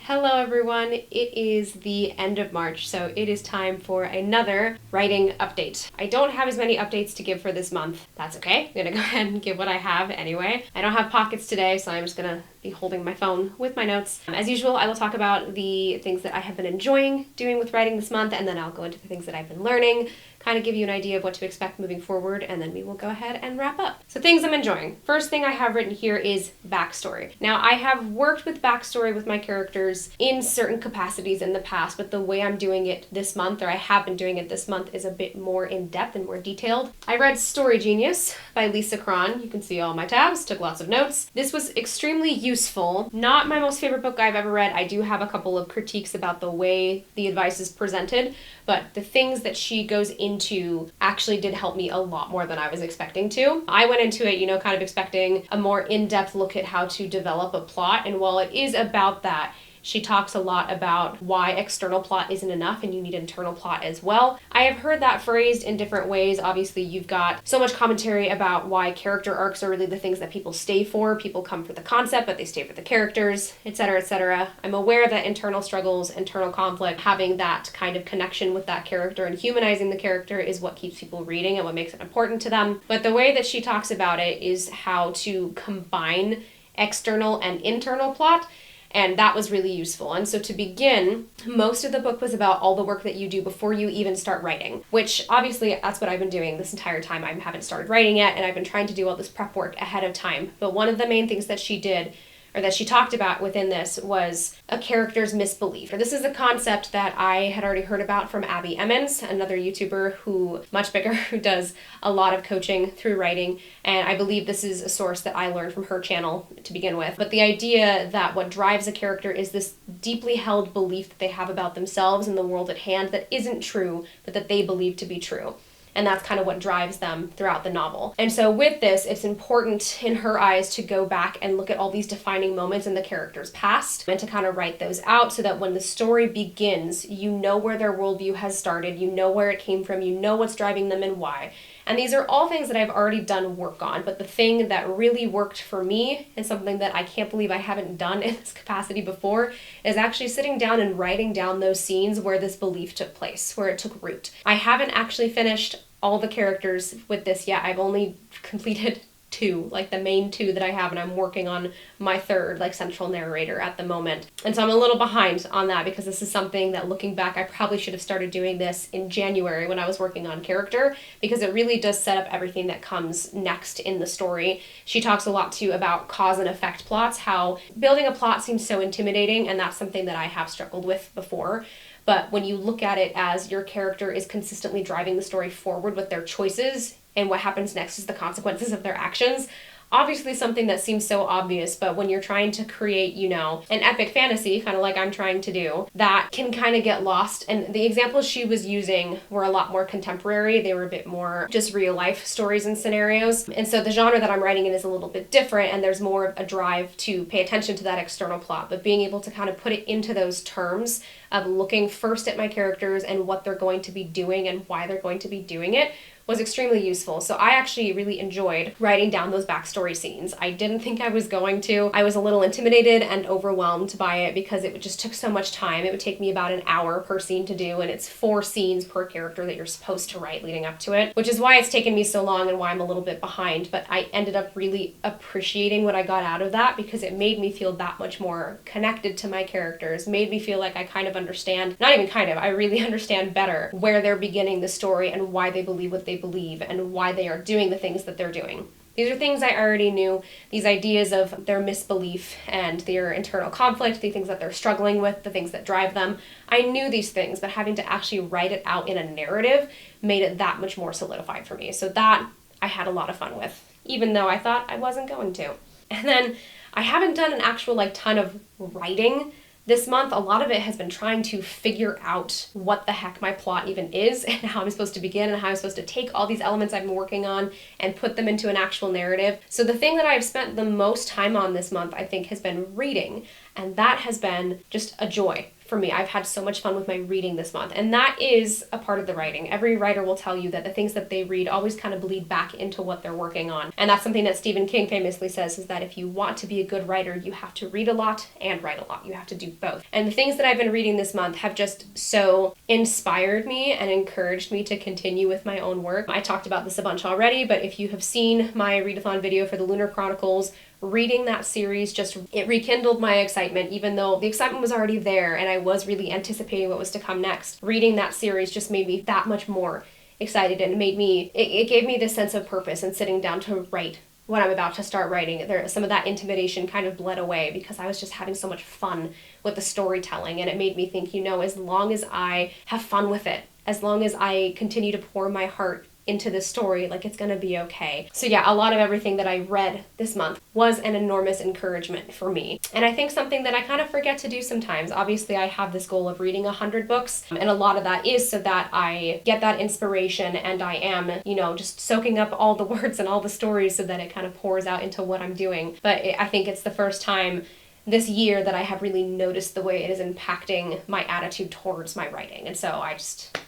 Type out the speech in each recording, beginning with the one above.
Hello everyone, it is the end of March, so it is time for another writing update. I don't have as many updates to give for this month. That's okay, I'm gonna go ahead and give what I have anyway. I don't have pockets today, so I'm just gonna be holding my phone with my notes. As usual, I will talk about the things that I have been enjoying doing with writing this month, and then I'll go into the things that I've been learning, kind of give you an idea of what to expect moving forward, and then we will go ahead and wrap up. So things I'm enjoying. First thing I have written here is backstory. Now, I have worked with backstory with my characters in certain capacities in the past, but the way I'm doing it this month, or I have been doing it this month, is a bit more in-depth and more detailed. I read Story Genius by Lisa Cron. You can see all my tabs, took lots of notes. This was extremely useful. Not my most favorite book I've ever read. I do have a couple of critiques about the way the advice is presented, but the things that she goes into actually did help me a lot more than I was expecting to. I went into it, kind of expecting a more in-depth look at how to develop a plot, and while it is about that, she talks a lot about why external plot isn't enough and you need internal plot as well. I have heard that phrased in different ways. Obviously, you've got so much commentary about why character arcs are really the things that people stay for. People come for the concept, but they stay for the characters, etc., etc. I'm aware that internal struggles, internal conflict, having that kind of connection with that character and humanizing the character is what keeps people reading and what makes it important to them. But the way that she talks about it is how to combine external and internal plot. And that was really useful. And so to begin, most of the book was about all the work that you do before you even start writing, which obviously that's what I've been doing this entire time. I haven't started writing yet, and I've been trying to do all this prep work ahead of time. But one of the main things that she did, or that she talked about within this, was a character's misbelief. This is a concept that I had already heard about from Abby Emmons, another YouTuber who, much bigger, who does a lot of coaching through writing, and I believe this is a source that I learned from her channel to begin with. But the idea that what drives a character is this deeply held belief that they have about themselves and the world at hand that isn't true, but that they believe to be true. And that's kind of what drives them throughout the novel. And so with this, it's important in her eyes to go back and look at all these defining moments in the character's past and to kind of write those out so that when the story begins, you know where their worldview has started, you know where it came from, you know what's driving them and why. And these are all things that I've already done work on, but the thing that really worked for me, and something that I can't believe I haven't done in this capacity before, is actually sitting down and writing down those scenes where this belief took place, where it took root. I haven't actually finished all the characters with this yet. I've only completed 2, like the main 2 that I have, and I'm working on my 3rd, like central narrator at the moment. And so I'm a little behind on that because this is something that, looking back, I probably should have started doing this in January when I was working on character, because it really does set up everything that comes next in the story. She talks a lot too about cause and effect plots, how building a plot seems so intimidating, and that's something that I have struggled with before. But when you look at it as your character is consistently driving the story forward with their choices, and what happens next is the consequences of their actions, obviously something that seems so obvious, but when you're trying to create, an epic fantasy, kind of like I'm trying to do, that can kind of get lost. And the examples she was using were a lot more contemporary. They were a bit more just real life stories and scenarios. And so the genre that I'm writing in is a little bit different, and there's more of a drive to pay attention to that external plot, but being able to kind of put it into those terms of looking first at my characters and what they're going to be doing and why they're going to be doing it was extremely useful. So I actually really enjoyed writing down those backstory scenes. I didn't think I was going to. I was a little intimidated and overwhelmed by it because it just took so much time. It would take me about an hour per scene to do, and it's 4 scenes per character that you're supposed to write leading up to it, which is why it's taken me so long and why I'm a little bit behind. But I ended up really appreciating what I got out of that because it made me feel that much more connected to my characters, made me feel like I kind of understand, not even kind of, I really understand better where they're beginning the story and why they believe what they believe and why they are doing the things that they're doing. These are things I already knew, these ideas of their misbelief and their internal conflict, the things that they're struggling with, the things that drive them. I knew these things, but having to actually write it out in a narrative made it that much more solidified for me. So that I had a lot of fun with, even though I thought I wasn't going to. And then I haven't done an actual ton of writing this month. A lot of it has been trying to figure out what the heck my plot even is and how I'm supposed to begin and how I'm supposed to take all these elements I've been working on and put them into an actual narrative. So the thing that I've spent the most time on this month, I think, has been reading, and that has been just a joy for me. I've had so much fun with my reading this month, and that is a part of the writing. Every writer will tell you that the things that they read always kind of bleed back into what they're working on. And that's something that Stephen King famously says, is that if you want to be a good writer, you have to read a lot and write a lot. You have to do both. And the things that I've been reading this month have just so inspired me and encouraged me to continue with my own work. I talked about this a bunch already, but if you have seen my readathon video for the Lunar Chronicles, reading that series it rekindled my excitement, even though the excitement was already there and I was really anticipating what was to come next. Reading that series just made me that much more excited, and it gave me this sense of purpose in sitting down to write what I'm about to start writing. Some of that intimidation kind of bled away because I was just having so much fun with the storytelling, and it made me think, as long as I have fun with it, as long as I continue to pour my heart into the story, like, it's gonna be okay. So yeah, a lot of everything that I read this month was an enormous encouragement for me. And I think something that I kind of forget to do sometimes. Obviously, I have this goal of reading 100 books, and a lot of that is so that I get that inspiration and I am, just soaking up all the words and all the stories so that it kind of pours out into what I'm doing. But I think it's the first time this year that I have really noticed the way it is impacting my attitude towards my writing. And so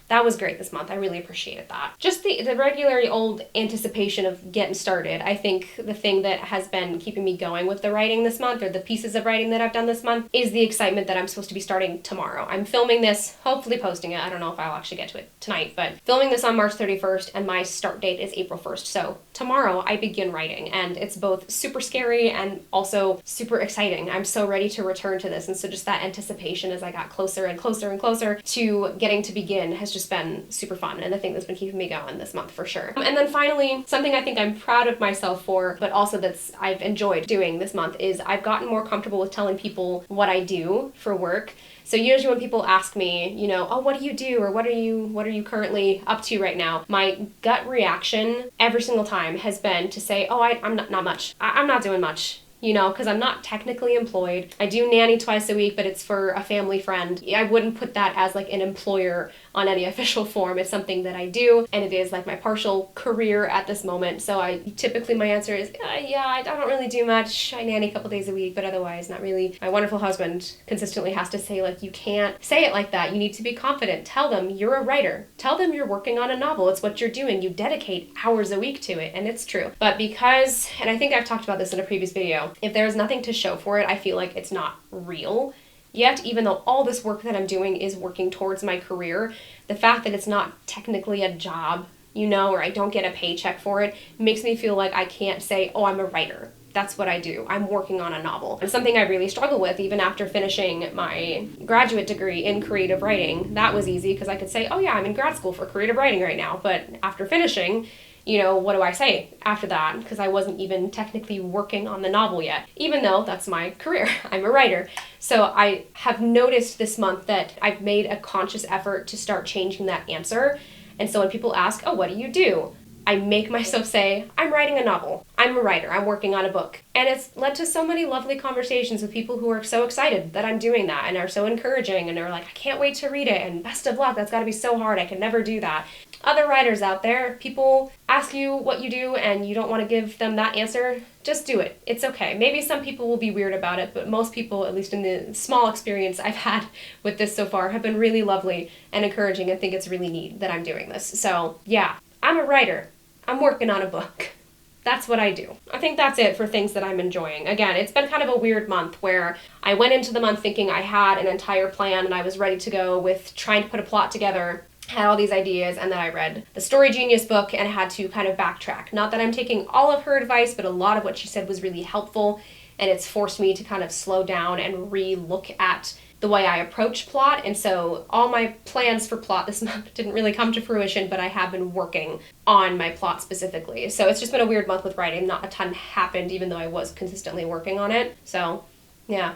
that was great this month. I really appreciated that. Just the regular old anticipation of getting started. I think the thing that has been keeping me going with the writing this month, or the pieces of writing that I've done this month, is the excitement that I'm supposed to be starting tomorrow. I'm filming this, hopefully posting it. I don't know if I'll actually get to it tonight, but filming this on March 31st, and my start date is April 1st. So tomorrow I begin writing, and it's both super scary and also super exciting. I'm so ready to return to this, and so just that anticipation as I got closer and closer and closer to getting to begin has just been super fun, and the thing that's been keeping me going this month for sure. And then finally, something I think I'm proud of myself for, but also I've enjoyed doing this month, is I've gotten more comfortable with telling people what I do for work. So usually when people ask me, oh, what do you do? Or what are you currently up to right now? My gut reaction every single time has been to say, oh, I'm not much. I'm not doing much. Because I'm not technically employed. I do nanny twice a week, but it's for a family friend. I wouldn't put that as like an employer on any official form. It's something that I do, and it is like my partial career at this moment. So typically my answer is, I don't really do much. I nanny a couple days a week, but otherwise not really. My wonderful husband consistently has to say, like, you can't say it like that. You need to be confident. Tell them you're a writer. Tell them you're working on a novel. It's what you're doing. You dedicate hours a week to it, and it's true. But because, and I think I've talked about this in a previous video, if there's nothing to show for it, I feel like it's not real. Yet, even though all this work that I'm doing is working towards my career, the fact that it's not technically a job, or I don't get a paycheck for it, makes me feel like I can't say, oh, I'm a writer. That's what I do. I'm working on a novel. It's something I really struggle with even after finishing my graduate degree in creative writing. That was easy because I could say, oh yeah, I'm in grad school for creative writing right now. But after finishing, what do I say after that? Because I wasn't even technically working on the novel yet, even though that's my career. I'm a writer. So I have noticed this month that I've made a conscious effort to start changing that answer. And so when people ask, oh, what do you do? I make myself say, I'm writing a novel. I'm a writer. I'm working on a book. And it's led to so many lovely conversations with people who are so excited that I'm doing that and are so encouraging and are like, I can't wait to read it, and best of luck. That's got to be so hard. I can never do that. Other writers out there, people ask you what you do and you don't want to give them that answer, just do it. It's okay. Maybe some people will be weird about it, but most people, at least in the small experience I've had with this so far, have been really lovely and encouraging and think it's really neat that I'm doing this. So yeah, I'm a writer. I'm working on a book. That's what I do. I think that's it for things that I'm enjoying. Again, it's been kind of a weird month where I went into the month thinking I had an entire plan and I was ready to go with trying to put a plot together, had all these ideas, and then I read the Story Genius book and had to kind of backtrack. Not that I'm taking all of her advice, but a lot of what she said was really helpful, and it's forced me to kind of slow down and re-look at the way I approach plot. And so all my plans for plot this month didn't really come to fruition, but I have been working on my plot specifically. So it's just been a weird month with writing. Not a ton happened, even though I was consistently working on it. So yeah,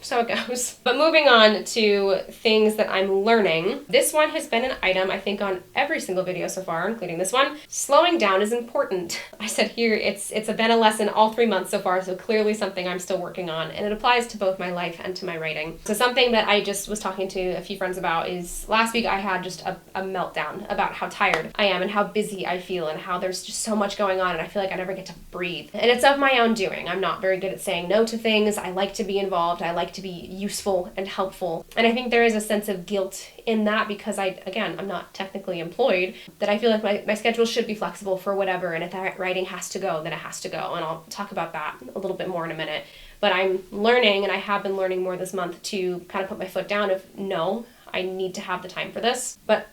so it goes. But moving on to things that I'm learning. This one has been an item, I think, on every single video so far, including this one. Slowing down is important. I said here, it's been a lesson all 3 months so far, so clearly something I'm still working on, and it applies to both my life and to my writing. So something that I just was talking to a few friends about is last week I had just a meltdown about how tired I am and how busy I feel and how there's just so much going on and I feel like I never get to breathe. And it's of my own doing. I'm not very good at saying no to things. I like to be involved. I like to be useful and helpful. And I think there is a sense of guilt in that because I'm not technically employed, that I feel like my schedule should be flexible for whatever, and if that writing has to go, then it has to go. And I'll talk about that a little bit more in a minute. But I'm learning, and I have been learning more this month, to kind of put my foot down of, no, I need to have the time for this. But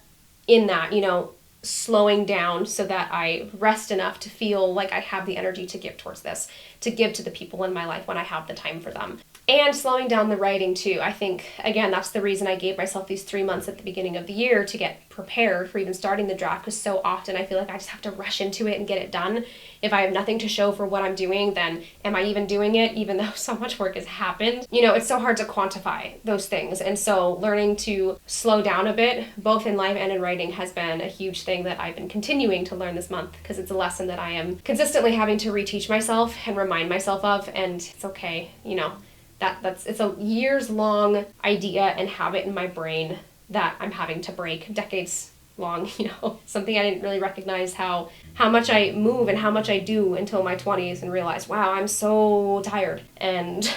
in that, slowing down so that I rest enough to feel like I have the energy to give towards this, to give to the people in my life when I have the time for them. And slowing down the writing too. I think, again, that's the reason I gave myself these 3 months at the beginning of the year to get prepared for even starting the draft, because so often I feel like I just have to rush into it and get it done. If I have nothing to show for what I'm doing, then am I even doing it, even though so much work has happened? It's so hard to quantify those things. And so learning to slow down a bit, both in life and in writing, has been a huge thing that I've been continuing to learn this month, because it's a lesson that I am consistently having to reteach myself and remind myself of. And it's okay, it's a years-long idea and habit in my brain that I'm having to break, decades long, something I didn't really recognize how much I move and how much I do until my 20s, and realize, wow, I'm so tired. And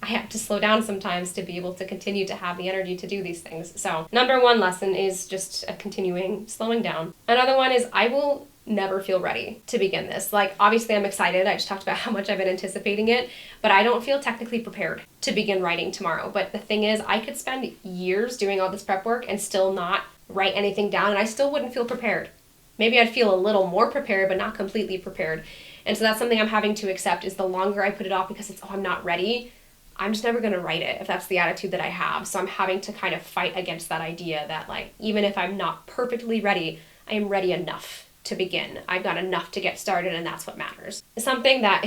I have to slow down sometimes to be able to continue to have the energy to do these things. So number one lesson is just a continuing slowing down. Another one is I will never feel ready to begin this. Like, obviously I'm excited. I just talked about how much I've been anticipating it, but I don't feel technically prepared to begin writing tomorrow. But the thing is, I could spend years doing all this prep work and still not write anything down, and I still wouldn't feel prepared. Maybe I'd feel a little more prepared, but not completely prepared. And so that's something I'm having to accept, is the longer I put it off because I'm not ready, I'm just never going to write it, if that's the attitude that I have. So I'm having to kind of fight against that idea that, like, even if I'm not perfectly ready, I am ready enough to begin. I've got enough to get started, and that's what matters. Something that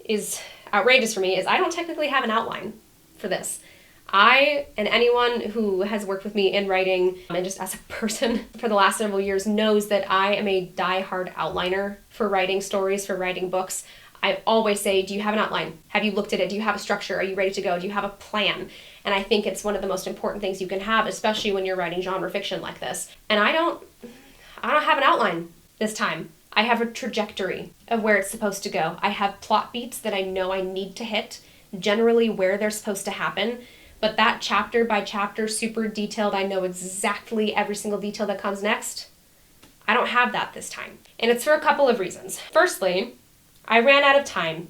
is outrageous for me is I don't technically have an outline for this. I, and anyone who has worked with me in writing and just as a person for the last several years, knows that I am a die-hard outliner for writing stories, for writing books. I always say, do you have an outline? Have you looked at it? Do you have a structure? Are you ready to go? Do you have a plan? And I think it's one of the most important things you can have, especially when you're writing genre fiction like this. And I don't have an outline this time. I have a trajectory of where it's supposed to go. I have plot beats that I know I need to hit, generally where they're supposed to happen. But that chapter by chapter, super detailed, I know exactly every single detail that comes next, I don't have that this time. And it's for a couple of reasons. Firstly, I ran out of time.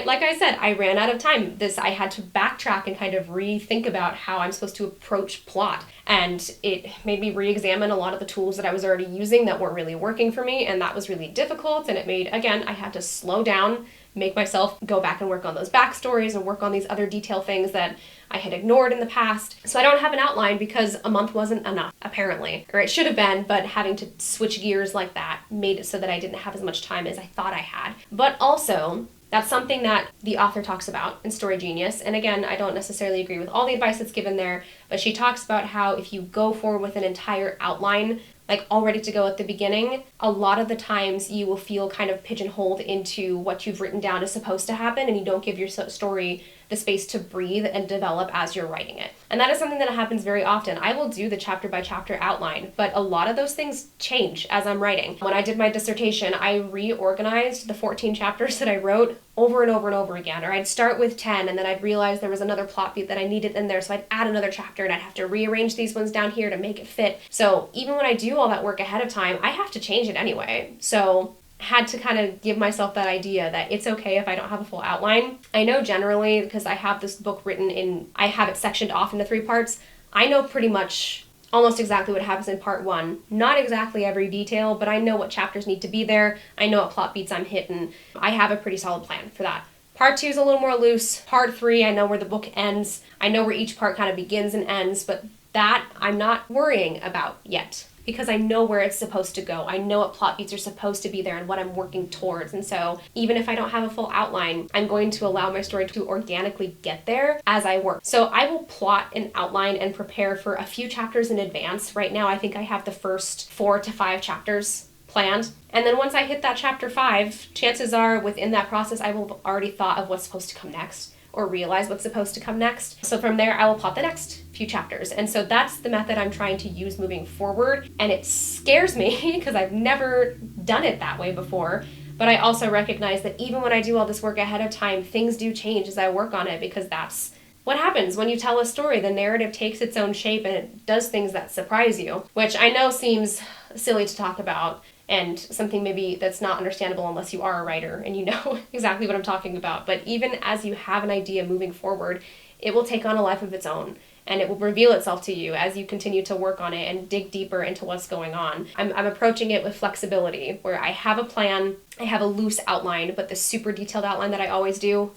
Like I said, I ran out of time. I had to backtrack and kind of rethink about how I'm supposed to approach plot. And it made me re-examine a lot of the tools that I was already using that weren't really working for me. And that was really difficult. And it made, again, I had to slow down, make myself go back and work on those backstories and work on these other detail things that I had ignored in the past. So I don't have an outline because a month wasn't enough, apparently. Or it should have been, but having to switch gears like that made it so that I didn't have as much time as I thought I had. But also, that's something that the author talks about in Story Genius. And again, I don't necessarily agree with all the advice that's given there, but she talks about how if you go forward with an entire outline, like all ready to go at the beginning, a lot of the times you will feel kind of pigeonholed into what you've written down is supposed to happen, and you don't give your story the space to breathe and develop as you're writing it. And that is something that happens very often. I will do the chapter by chapter outline, but a lot of those things change as I'm writing. When I did my dissertation, I reorganized the 14 chapters that I wrote over and over and over again. Or I'd start with 10, and then I'd realize there was another plot beat that I needed in there, so I'd add another chapter, and I'd have to rearrange these ones down here to make it fit. So even when I do all that work ahead of time, I have to change it anyway. So had to kind of give myself that idea that it's okay if I don't have a full outline. I know generally, because I have this book I have it sectioned off into 3 parts, I know pretty much almost exactly what happens in part 1. Not exactly every detail, but I know what chapters need to be there. I know what plot beats I'm hitting. I have a pretty solid plan for that. Part 2 is a little more loose. Part 3, I know where the book ends. I know where each part kind of begins and ends, but that I'm not worrying about yet, because I know where it's supposed to go. I know what plot beats are supposed to be there and what I'm working towards. And so even if I don't have a full outline, I'm going to allow my story to organically get there as I work. So I will plot and outline and prepare for a few chapters in advance. Right now, I think I have the first 4 to 5 chapters planned. And then once I hit that chapter 5, chances are within that process, I will have already thought of what's supposed to come next, or realize what's supposed to come next. So from there, I will plot the next few chapters. And so that's the method I'm trying to use moving forward. And it scares me because I've never done it that way before. But I also recognize that even when I do all this work ahead of time, things do change as I work on it, because that's what happens when you tell a story? The narrative takes its own shape and it does things that surprise you, which I know seems silly to talk about and something maybe that's not understandable unless you are a writer and you know exactly what I'm talking about. But even as you have an idea moving forward, it will take on a life of its own. And it will reveal itself to you as you continue to work on it and dig deeper into what's going on. I'm approaching it with flexibility, where I have a plan, I have a loose outline, but the super detailed outline that I always do,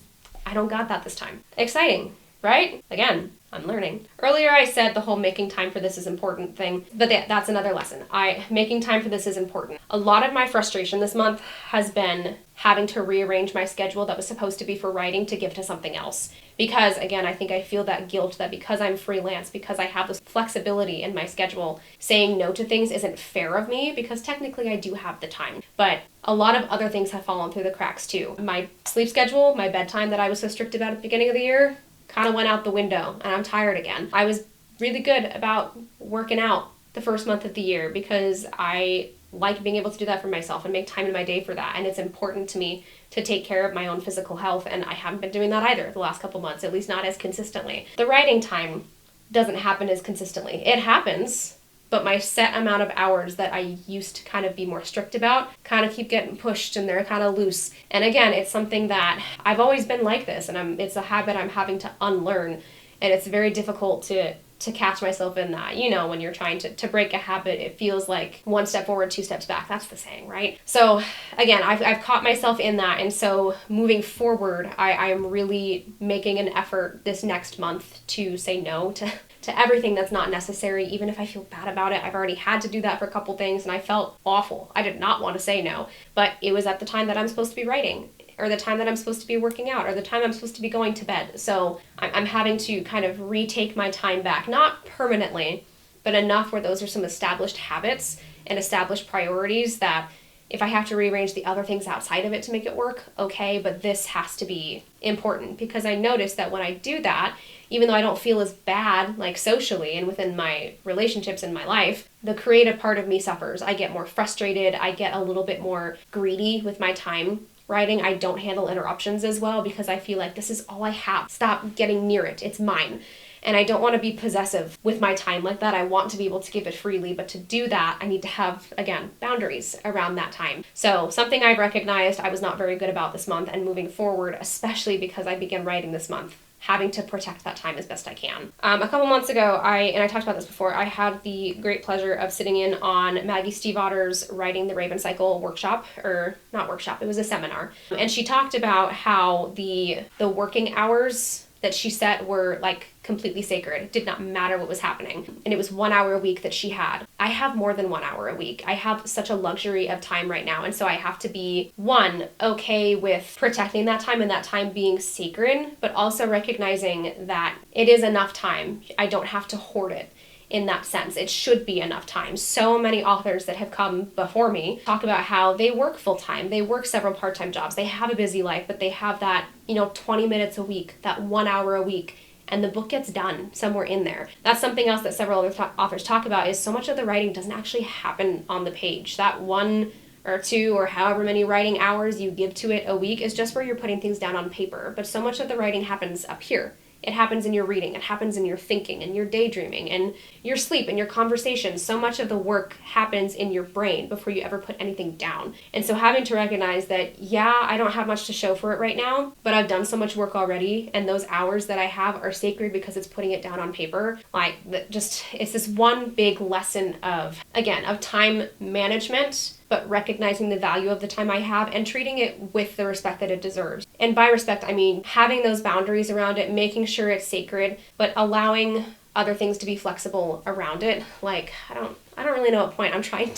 I don't got that this time. Exciting, right? Again, I'm learning. Earlier I said the whole making time for this is important thing, but that's another lesson. Making time for this is important. A lot of my frustration this month has been having to rearrange my schedule that was supposed to be for writing to give to something else. Because again, I think I feel that guilt that because I'm freelance, because I have this flexibility in my schedule, saying no to things isn't fair of me because technically I do have the time. But a lot of other things have fallen through the cracks too. My sleep schedule, my bedtime that I was so strict about at the beginning of the year, kind of went out the window and I'm tired again. I was really good about working out the first month of the year because I like being able to do that for myself and make time in my day for that. And it's important to me to take care of my own physical health. And I haven't been doing that either the last couple months, at least not as consistently. The writing time doesn't happen as consistently. It happens, but my set amount of hours that I used to kind of be more strict about kind of keep getting pushed and they're kind of loose. And again, it's something that I've always been like this and it's a habit I'm having to unlearn. And it's very difficult to catch myself in that. You know, when you're trying to break a habit, it feels like one step forward, two steps back. That's the saying, right? So again, I've caught myself in that. And so moving forward, I am really making an effort this next month to say no to everything that's not necessary, even if I feel bad about it. I've already had to do that for a couple things and I felt awful. I did not want to say no, but it was at the time that I'm supposed to be writing, or the time that I'm supposed to be working out, or the time I'm supposed to be going to bed. So I'm having to kind of retake my time back, not permanently, but enough where those are some established habits and established priorities that if I have to rearrange the other things outside of it to make it work, okay, but this has to be important because I notice that when I do that, even though I don't feel as bad like socially and within my relationships in my life, the creative part of me suffers. I get more frustrated. I get a little bit more greedy with my time writing. I don't handle interruptions as well because I feel like this is all I have. Stop getting near it. It's mine. And I don't want to be possessive with my time like that. I want to be able to give it freely, but to do that, I need to have, again, boundaries around that time. So something I've recognized I was not very good about this month and moving forward, especially because I began writing this month, having to protect that time as best I can. A couple months ago, I talked about this before, I had the great pleasure of sitting in on Maggie Stiefvater's Writing the Raven Cycle workshop, or not workshop, it was a seminar. And she talked about how the working hours that she set were like completely sacred. It did not matter what was happening. And it was 1 hour a week that she had. I have more than 1 hour a week. I have such a luxury of time right now. And so I have to be, one, okay with protecting that time and that time being sacred, but also recognizing that it is enough time. I don't have to hoard it. In that sense, it should be enough time. So many authors that have come before me talk about how they work full-time, they work several part-time jobs, they have a busy life, but they have that, 20 minutes a week, that 1 hour a week, and the book gets done somewhere in there. That's something else that several other authors talk about, is so much of the writing doesn't actually happen on the page. That 1 or 2 or however many writing hours you give to it a week is just where you're putting things down on paper, but so much of the writing happens up here. It happens in your reading, it happens in your thinking, and your daydreaming, and your sleep, and your conversations. So much of the work happens in your brain before you ever put anything down. And so having to recognize that, yeah, I don't have much to show for it right now, but I've done so much work already, and those hours that I have are sacred because it's putting it down on paper. It's this one big lesson of time management, but recognizing the value of the time I have and treating it with the respect that it deserves. And by respect, I mean having those boundaries around it, making sure it's sacred, but allowing other things to be flexible around it. Like, I don't really know what point I'm trying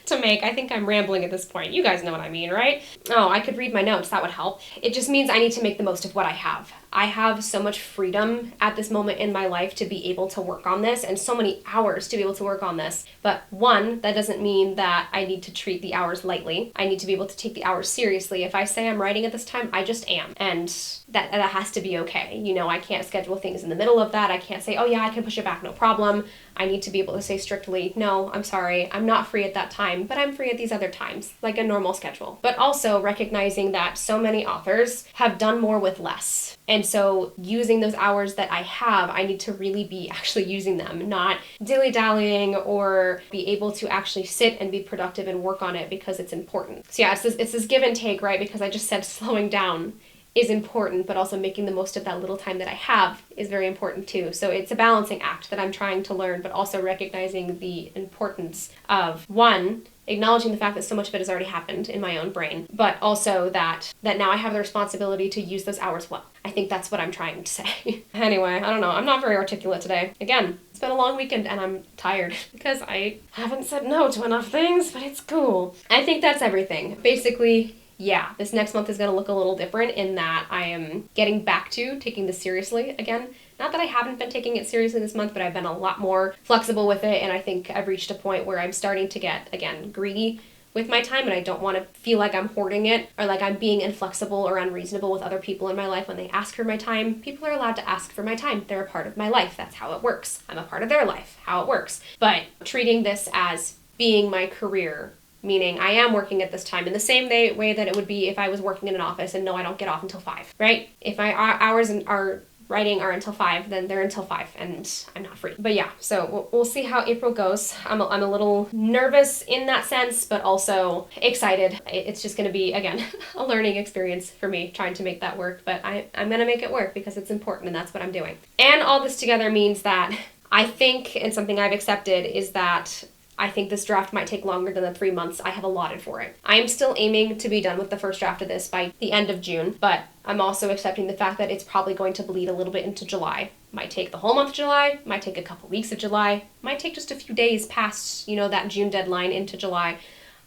to make. I think I'm rambling at this point. You guys know what I mean, right? Oh, I could read my notes. That would help. It just means I need to make the most of what I have. I have so much freedom at this moment in my life to be able to work on this and so many hours to be able to work on this. But one, that doesn't mean that I need to treat the hours lightly. I need to be able to take the hours seriously. If I say I'm writing at this time, I just am. And that has to be okay. I can't schedule things in the middle of that. I can't say, oh yeah, I can push it back, no problem. I need to be able to say strictly, no, I'm sorry, I'm not free at that time, but I'm free at these other times, like a normal schedule. But also recognizing that so many authors have done more with less. And so using those hours that I have, I need to really be actually using them, not dilly-dallying or be able to actually sit and be productive and work on it because it's important. So yeah, it's this give and take, right? Because I just said slowing down is important, but also making the most of that little time that I have is very important too. So it's a balancing act that I'm trying to learn, but also recognizing the importance of, one, acknowledging the fact that so much of it has already happened in my own brain, but also that now I have the responsibility to use those hours well. I think that's what I'm trying to say. Anyway, I don't know. I'm not very articulate today. Again, it's been a long weekend and I'm tired because I haven't said no to enough things, but it's cool. I think that's everything. Basically, yeah, this next month is going to look a little different in that I am getting back to taking this seriously again. Not that I haven't been taking it seriously this month, but I've been a lot more flexible with it, and I think I've reached a point where I'm starting to get, again, greedy with my time, and I don't want to feel like I'm hoarding it or like I'm being inflexible or unreasonable with other people in my life when they ask for my time. People are allowed to ask for my time. They're a part of my life. That's how it works. I'm a part of their life, how it works. But treating this as being my career, meaning I am working at this time in the same way that it would be if I was working in an office and no, I don't get off until 5, right? If my hours are writing are until 5, then they're until 5 and I'm not free. But yeah, so we'll see how April goes. I'm a little nervous in that sense, but also excited. It's just going to be, again, a learning experience for me trying to make that work, but I'm going to make it work because it's important and that's what I'm doing. And all this together means that I think, and something I've accepted, is that I think this draft might take longer than the 3 months I have allotted for it. I am still aiming to be done with the first draft of this by the end of June, but I'm also accepting the fact that it's probably going to bleed a little bit into July. Might take the whole month of July, might take a couple weeks of July, might take just a few days past, that June deadline into July.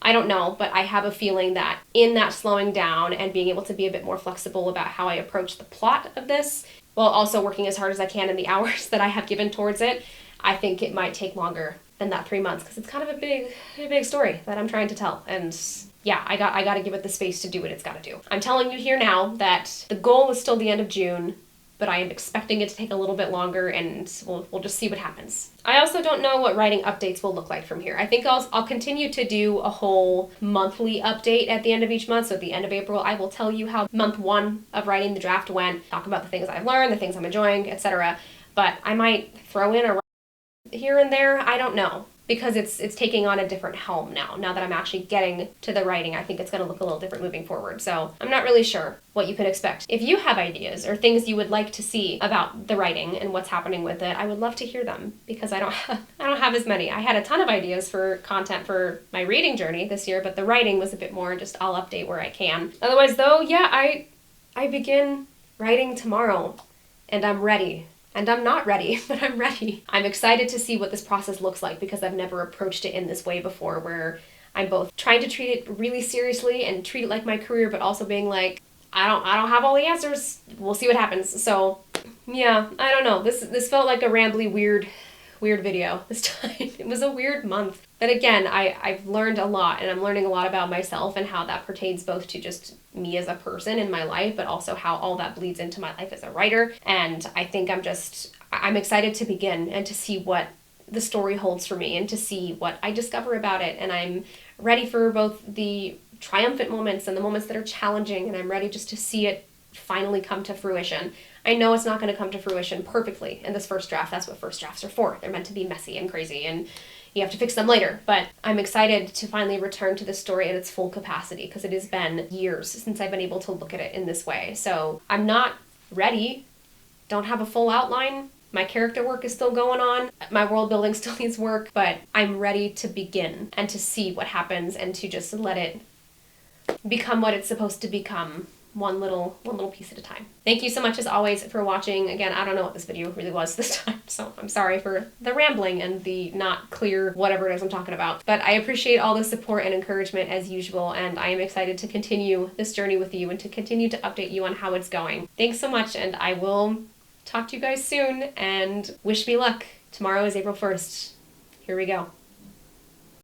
I don't know, but I have a feeling that in that slowing down and being able to be a bit more flexible about how I approach the plot of this, while also working as hard as I can in the hours that I have given towards it, I think it might take longer than that 3 months because it's kind of a big story that I'm trying to tell. And yeah, I got to give it the space to do what it's got to do. I'm telling you here now that the goal is still the end of June, but I am expecting it to take a little bit longer, and we'll just see what happens. I also don't know what writing updates will look like from here. I think I'll continue to do a whole monthly update at the end of each month. So at the end of April, I will tell you how month 1 of writing the draft went, talk about the things I've learned, the things I'm enjoying, etc. But I might throw in a here and there, I don't know, because it's taking on a different helm now that I'm actually getting to the writing. I think it's going to look a little different moving forward, so I'm not really sure what you could expect. If you have ideas or things you would like to see about the writing and what's happening with it, I would love to hear them, because I don't have as many. I had a ton of ideas for content for my reading journey this year, but the writing was a bit more just I'll update where I can. Otherwise though, yeah, I begin writing tomorrow, and I'm ready. And I'm not ready, but I'm ready. I'm excited to see what this process looks like because I've never approached it in this way before, where I'm both trying to treat it really seriously and treat it like my career, but also being like, I don't have all the answers. We'll see what happens. So yeah, I don't know. This felt like a rambly, weird video this time. It was a weird month. But again, I've learned a lot, and I'm learning a lot about myself and how that pertains both to just me as a person in my life, but also how all that bleeds into my life as a writer. And I think I'm excited to begin and to see what the story holds for me and to see what I discover about it. And I'm ready for both the triumphant moments and the moments that are challenging, and I'm ready just to see it finally come to fruition. I know it's not going to come to fruition perfectly in this first draft. That's what first drafts are for. They're meant to be messy and crazy, and you have to fix them later. But I'm excited to finally return to the story at its full capacity, because it has been years since I've been able to look at it in this way. So I'm not ready, don't have a full outline. My character work is still going on. My world building still needs work, but I'm ready to begin and to see what happens and to just let it become what it's supposed to become, one little piece at a time. Thank you so much as always for watching. Again, I don't know what this video really was this time, so I'm sorry for the rambling and the not clear whatever it is I'm talking about. But I appreciate all the support and encouragement as usual, and I am excited to continue this journey with you and to continue to update you on how it's going. Thanks so much, and I will talk to you guys soon, and wish me luck. Tomorrow is April 1st. Here we go.